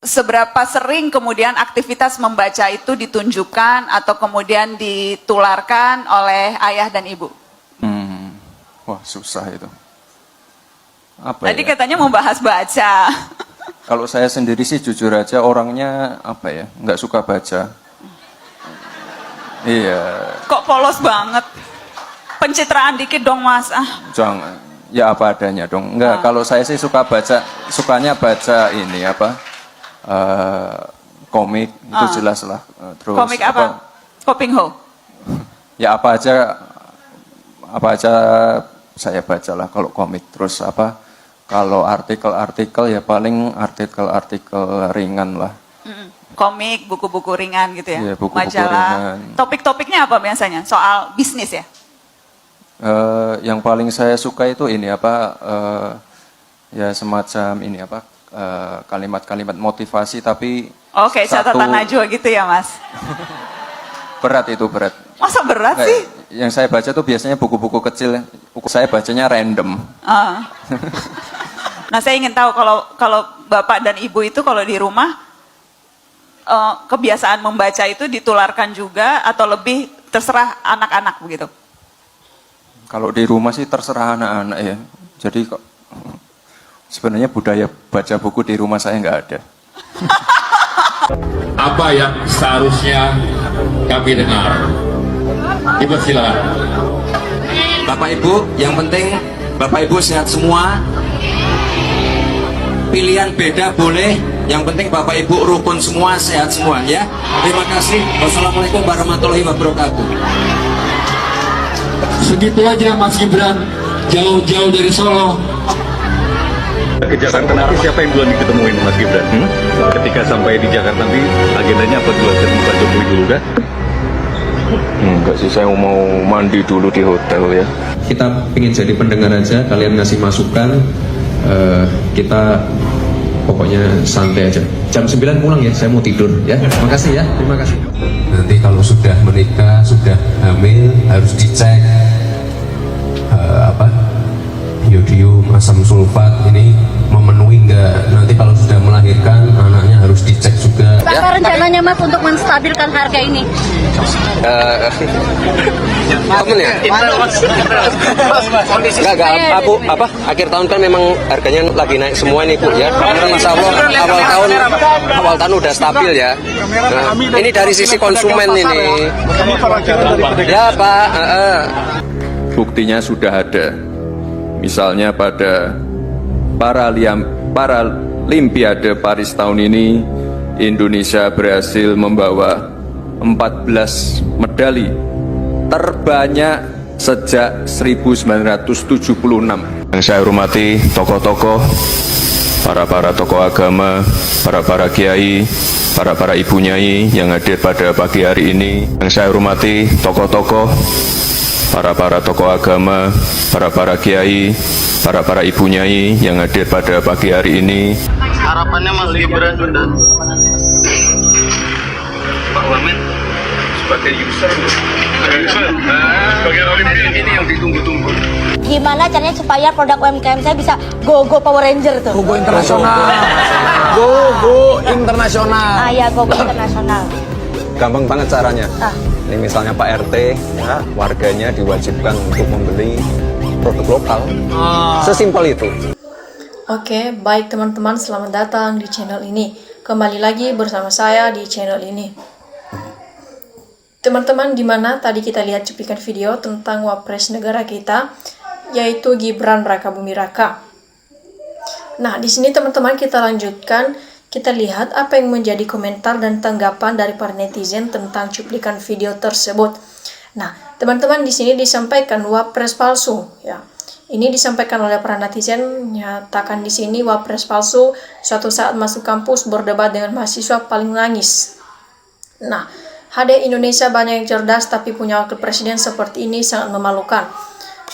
seberapa sering kemudian aktivitas membaca itu ditunjukkan atau kemudian ditularkan oleh ayah dan ibu? Wah, susah itu. Apa Tadi ya? katanya membahas baca. Kalau saya sendiri sih jujur aja orangnya apa ya, nggak suka baca. Iya. Kok polos banget? Pencitraan dikit dong Mas. Jangan. Ya apa adanya dong. Enggak, kalau saya sih suka baca, sukanya baca ini apa? Komik itu jelas lah. Terus Komik apa? Kopingho. Ya apa aja saya bacalah kalau komik. Terus apa? Kalau artikel-artikel ya paling artikel-artikel ringan lah. Komik, buku-buku ringan gitu ya? Iya, buku-buku majalah. ringan. Topik-topiknya apa biasanya? Soal bisnis ya? Yang paling saya suka itu ini apa? Ya semacam ini apa? Kalimat-kalimat motivasi tapi Oke, catatan Najwa gitu ya Mas? Berat itu, berat. Masa berat Nggak, sih? yang saya baca tuh biasanya buku-buku kecil. Saya bacanya random. Nah, saya ingin tahu kalau Bapak dan Ibu itu kalau di rumah kebiasaan membaca itu ditularkan juga atau lebih terserah anak-anak begitu? Kalau di rumah sih terserah anak-anak ya. Jadi kok sebenarnya budaya baca buku di rumah saya nggak ada. Apa yang seharusnya kami dengar? Ibu silakan. Bapak Ibu, yang penting Bapak Ibu sehat semua. Pilihan beda boleh, yang penting Bapak Ibu rukun semua, sehat semua ya. Terima kasih. Wassalamualaikum warahmatullahi wabarakatuh. Segitu aja Mas Gibran, jauh-jauh dari Solo. Ke Jakarta nanti siapa yang duluan diketemuin Mas Gibran? Ketika sampai di Jakarta nanti agendanya apa duluan? Ketemu Pak Jokowi dulu kan? Enggak sih, saya mau mandi dulu di hotel ya. Kita ingin jadi pendengar aja, kalian ngasih masukan, kita pokoknya santai aja. Jam 9 pulang ya, saya mau tidur ya. Makasih ya, terima kasih. Nanti kalau sudah menikah, sudah hamil, harus dicek iodium, asam sulfat ini memenuhi enggak. Nanti kalau sudah melahirkan, anaknya harus dicek juga. Apa rencananya Mas untuk menstabilkan harga ini? Temen ya? Enggak, akhir tahun kan memang harganya lagi naik semua nih Bu ya. Masya Allah, awal tahun udah stabil ya. Nah, ini dari sisi konsumen ini. Ya Pak. Buktinya sudah ada. Misalnya pada Paralimpiade Paris tahun ini, Indonesia berhasil membawa 14 medali terbanyak sejak 1976. Yang saya hormati tokoh-tokoh, para tokoh agama, para kiai, para ibu nyai yang hadir pada pagi hari ini. Yang saya hormati tokoh-tokoh, para tokoh agama, para kiai, para ibu nyai yang hadir pada pagi hari ini. Harapannya Mas Gibran dan Pak Wamen sebagai user, sebagai Olimpian ini yang ditunggu-tunggu. Gimana caranya supaya produk UMKM saya bisa go Power Ranger tuh? Go internasional. Go internasional. Ya, go internasional. Gampang banget caranya. Ini misalnya Pak RT, ya, warganya diwajibkan untuk membeli produk lokal. Sesimpel itu. Oke, baik teman-teman, selamat datang di channel ini. Kembali lagi bersama saya di channel ini. Teman-teman, dimana tadi kita lihat cuplikan video tentang wapres negara kita, yaitu Gibran Rakabuming Raka. Nah, di sini teman-teman kita lanjutkan. Kita lihat apa yang menjadi komentar dan tanggapan dari para netizen tentang cuplikan video tersebut. Nah, teman-teman di sini disampaikan wapres palsu, ya. Ini disampaikan oleh para netizen, nyatakan di sini wapres palsu suatu saat masuk kampus berdebat dengan mahasiswa paling nangis. Nah, HD Indonesia banyak yang cerdas tapi punya wakil presiden seperti ini sangat memalukan.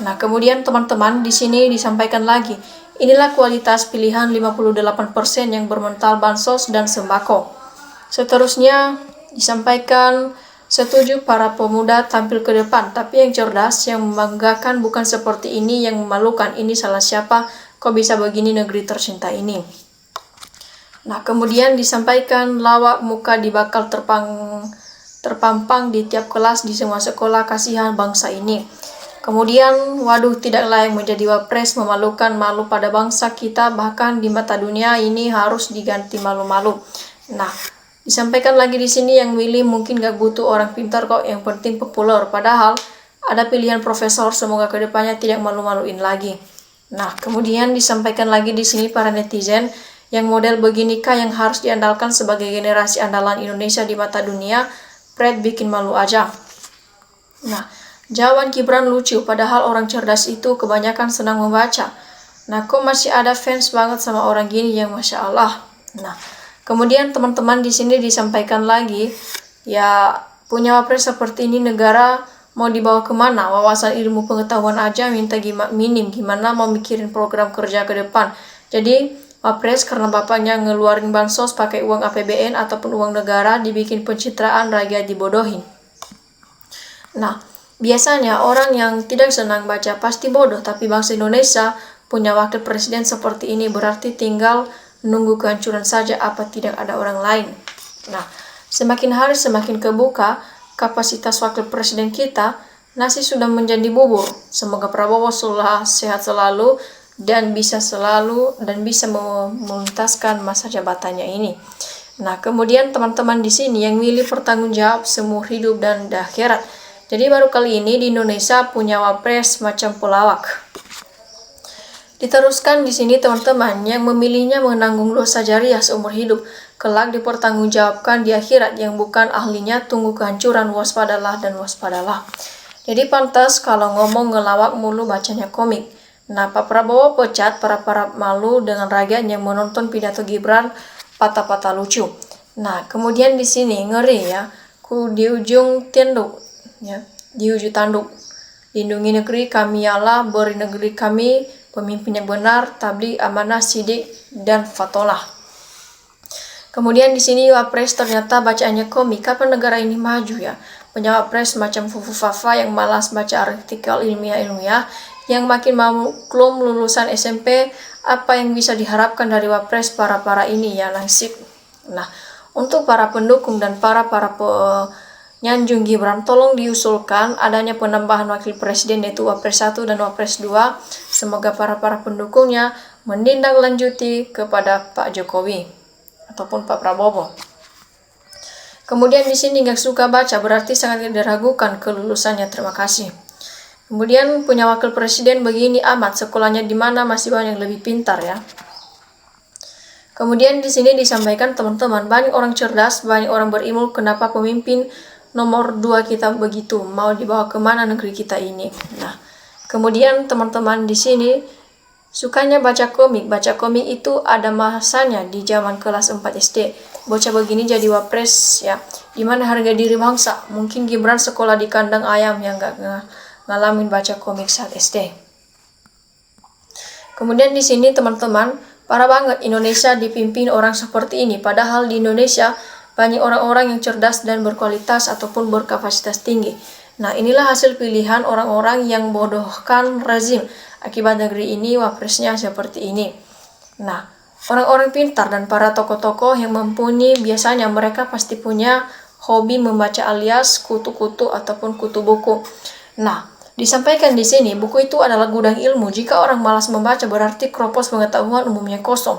Nah, kemudian teman-teman di sini disampaikan lagi, inilah kualitas pilihan 58% yang bermental bansos dan sembako. Seterusnya disampaikan, setuju para pemuda tampil ke depan, tapi yang cerdas, yang membanggakan bukan seperti ini, yang memalukan. Ini salah siapa? Kok bisa begini negeri tercinta ini? Nah, kemudian disampaikan lawak muka dibakal terpampang di tiap kelas di semua sekolah, kasihan bangsa ini. Kemudian, waduh, tidak layak menjadi wapres, memalukan, malu pada bangsa kita, bahkan di mata dunia ini harus diganti malu-malu. Nah, disampaikan lagi di sini yang milih mungkin gak butuh orang pintar kok, yang penting populer. Padahal ada pilihan profesor, semoga kedepannya tidak malu-maluin lagi. Nah, kemudian disampaikan lagi di sini para netizen, yang model beginikah yang harus diandalkan sebagai generasi andalan Indonesia di mata dunia, Pret bikin malu aja. Nah, jawaban Gibran lucu, padahal orang cerdas itu kebanyakan senang membaca. Nah, kok masih ada fans banget sama orang gini yang Masya Allah. Nah, kemudian teman-teman di sini disampaikan lagi, ya punya wapres seperti ini negara mau dibawa kemana? Wawasan ilmu pengetahuan aja minta minim, gimana mau mikirin program kerja ke depan. Jadi wapres karena bapaknya ngeluarin bansos pakai uang APBN ataupun uang negara, dibikin pencitraan, rakyat dibodohin. Nah, biasanya orang yang tidak senang baca pasti bodoh, tapi bangsa Indonesia punya wakil presiden seperti ini, berarti tinggal nunggu kehancuran saja apa tidak ada orang lain. Nah, semakin hari semakin kebuka kapasitas wakil presiden kita, nasi sudah menjadi bubur. Semoga Prabowo sehat selalu dan bisa menuntaskan masa jabatannya ini. Nah, kemudian teman-teman di sini yang milih bertanggung jawab seumur hidup dan di akhirat. Jadi baru kali ini di Indonesia punya wapres macam pelawak. Diteruskan di sini teman-teman, yang memilihnya menanggung dosa jariah seumur hidup, kelak dipertanggungjawabkan di akhirat, yang bukan ahlinya tunggu kehancuran, waspadalah dan waspadalah. Jadi pantas kalau ngomong ngelawak mulu bacanya komik. Nah, Pak Prabowo pecat para malu dengan rakyat yang menonton pidato Gibran patah-patah lucu. Nah, kemudian di sini ngeri ya, di ujung tanduk, ya, di ujung tanduk. Lindungi negeri kami ya Allah, beri negeri kami pemimpin yang benar, tabligh, amanah, sidik, dan fatolah. Kemudian di sini wapres ternyata bacaannya komik. Kapan negara ini maju ya? Punya wapres macam Fufu Fafa yang malas baca artikel ilmiah, yang makin maklum lulusan SMP, apa yang bisa diharapkan dari wapres para ini ya nasib. Nah, untuk para pendukung dan para penyanjung Gibran, tolong diusulkan adanya penambahan wakil presiden yaitu wapres 1 dan wapres 2. Semoga para pendukungnya menindaklanjuti kepada Pak Jokowi ataupun Pak Prabowo. Kemudian di sini nggak suka baca berarti sangat diragukan kelulusannya. Terima kasih. Kemudian punya wakil presiden begini amat, sekolahnya di mana, masih banyak yang lebih pintar ya. Kemudian di sini disampaikan teman-teman, banyak orang cerdas, banyak orang berilmu, kenapa pemimpin nomor 2 kita begitu, mau dibawa kemana negeri kita ini. Nah, kemudian teman-teman di sini sukanya baca komik itu ada masanya di zaman kelas 4 SD. Bocah begini jadi wapres ya, gimana harga diri bangsa? Mungkin Gibran sekolah di kandang ayam yang gak ngalamin baca komik saat SD. Kemudian di sini teman-teman, parah banget Indonesia dipimpin orang seperti ini. Padahal di Indonesia banyak orang-orang yang cerdas dan berkualitas ataupun berkapasitas tinggi. Nah, inilah hasil pilihan orang-orang yang bodohkan rezim. Akibat negeri ini wapresnya seperti ini. Nah, orang-orang pintar dan para tokoh-tokoh yang mumpuni biasanya mereka pasti punya hobi membaca alias kutu-kutu ataupun kutu buku. Nah, disampaikan di sini, buku itu adalah gudang ilmu. Jika orang malas membaca, berarti kropos pengetahuan umumnya kosong.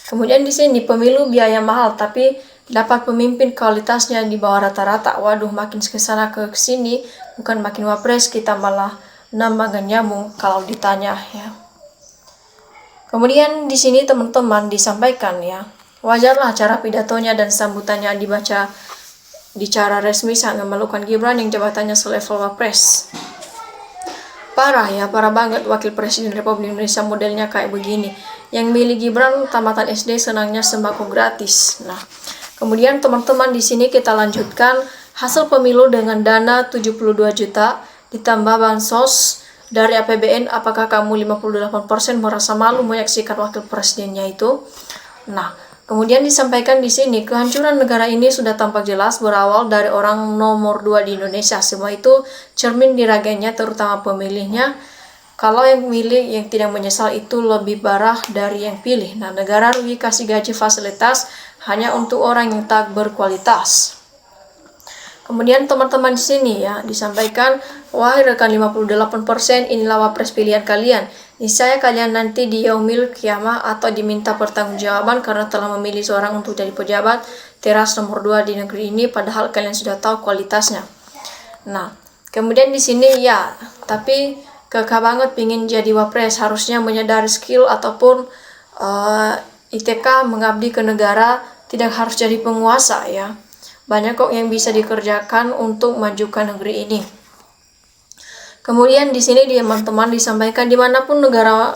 Kemudian di sini, pemilu biaya mahal, tapi dapat pemimpin kualitasnya di bawah rata-rata. Waduh, makin kesana ke sini, bukan makin wapres, kita malah nambah nyambung kalau ditanya ya. Kemudian di sini teman-teman disampaikan ya, wajarlah cara pidatonya dan sambutannya dibaca di cara resmi sangat memalukan Gibran yang jabatannya selevel wapres. Parah ya, parah banget wakil presiden Republik Indonesia modelnya kayak begini. Yang milih Gibran tamatan SD senangnya sembako gratis. Nah, kemudian teman-teman di sini kita lanjutkan hasil pemilu dengan dana 72 juta ditambah bansos dari APBN. Apakah kamu 58% merasa malu menyaksikan wakil presidennya itu? Nah, kemudian disampaikan di sini, kehancuran negara ini sudah tampak jelas berawal dari orang nomor 2 di Indonesia. Semua itu cermin diraganya, terutama pemilihnya. Kalau yang milih yang tidak menyesal itu lebih parah dari yang pilih. Nah, negara rugi kasih gaji fasilitas hanya untuk orang yang tak berkualitas. Kemudian teman-teman di sini ya disampaikan, wahai rekan 58%, inilah wapres pilihan kalian. Niscaya kalian nanti di yaumil kiamah atau diminta pertanggungjawaban karena telah memilih seorang untuk jadi pejabat teras nomor 2 di negeri ini, padahal kalian sudah tahu kualitasnya. Nah, kemudian di sini ya, tapi kekeh banget pingin jadi wapres, harusnya menyadari skill ataupun ITK mengabdi ke negara, tidak harus jadi penguasa ya. Banyak kok yang bisa dikerjakan untuk majukan negeri ini. Kemudian di sini teman-teman disampaikan dimanapun negara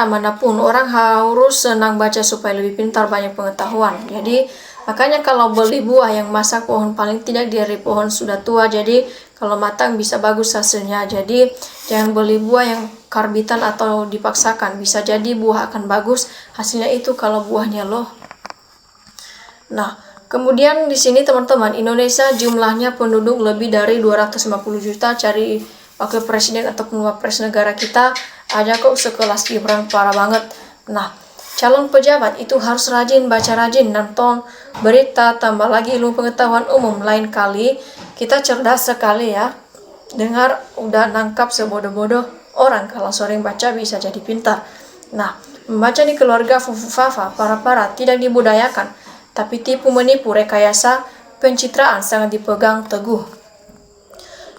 manapun orang harus senang baca supaya lebih pintar, banyak pengetahuan. Jadi makanya kalau beli buah yang masak pohon paling tidak dari pohon sudah tua, jadi kalau matang bisa bagus hasilnya. Jadi jangan beli buah yang karbitan atau dipaksakan, bisa jadi buah akan bagus hasilnya itu kalau buahnya loh. Nah, kemudian di sini teman-teman, Indonesia jumlahnya penduduk lebih dari 250 juta, cari wakil presiden ataupun wapres negara kita ada kok sekelas Gibran, parah banget. Nah, calon pejabat itu harus rajin baca, rajin nonton berita, tambah lagi ilmu pengetahuan umum. Lain kali kita cerdas sekali ya, dengar udah nangkap sebodoh-bodoh orang, kalau sering baca bisa jadi pintar. Nah, membaca di keluarga Fufufafa para tidak dibudayakan, tapi tipu menipu, rekayasa, pencitraan sangat dipegang teguh.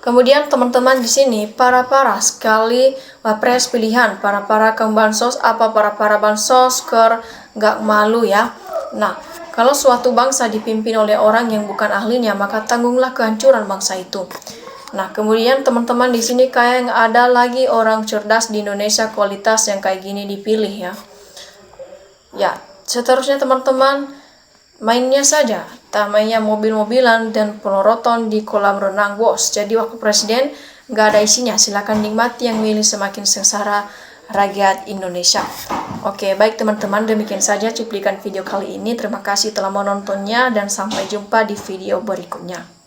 Kemudian teman-teman di sini para sekali wapres pilihan, para kaum bansos, apa para bansos nggak malu ya. Nah, kalau suatu bangsa dipimpin oleh orang yang bukan ahlinya, maka tanggunglah kehancuran bangsa itu. Nah, kemudian teman-teman di sini kayak nggak ada lagi orang cerdas di Indonesia kualitas yang kayak gini dipilih ya. Ya, seterusnya teman-teman mainnya saja, tamanya mobil-mobilan dan peloroton di kolam renang bos. Jadi waktu presiden nggak ada isinya, silakan nikmati, yang milih semakin sengsara rakyat Indonesia. Oke, baik teman-teman, demikian saja cuplikan video kali ini. Terima kasih telah menontonnya dan sampai jumpa di video berikutnya.